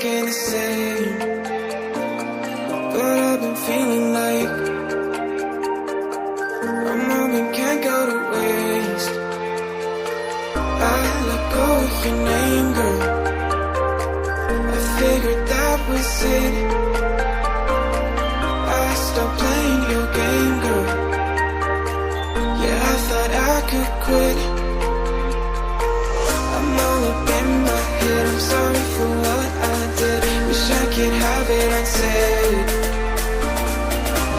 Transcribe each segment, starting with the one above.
thinking the same, but I've been feeling like a moment can't go to waste. I let go of your name, girl. I figured that was it. I stopped playing your game, girl. Yeah, I thought I could quit. I'm all up in my head, I'm sorry for what I did. Wish I could have it unsaid.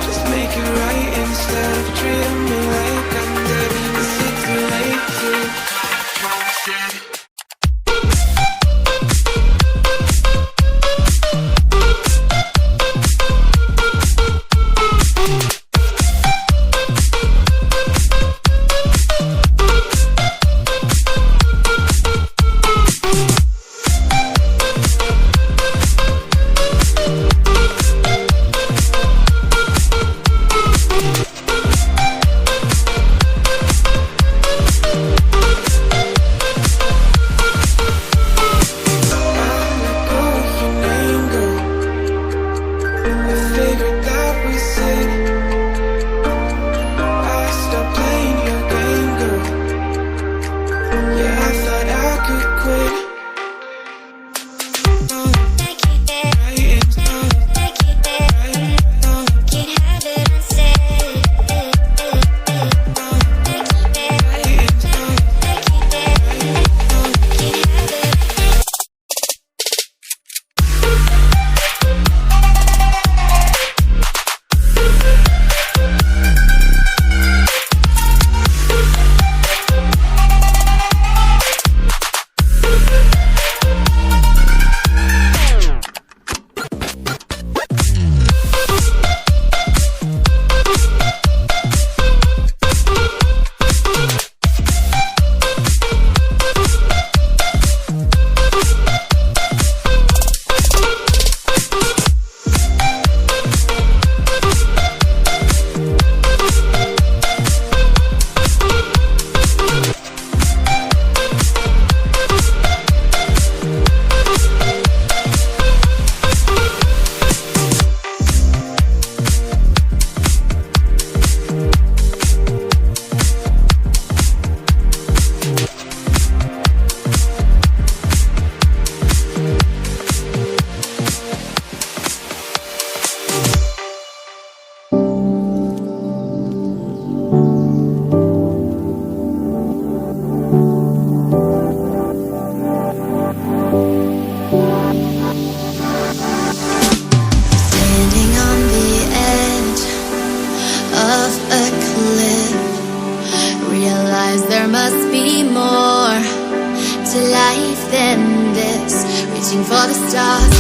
Just make it right instead of treating me like I'm dead. Is it too late to come instead? There must be more to life than this. Reaching for the stars,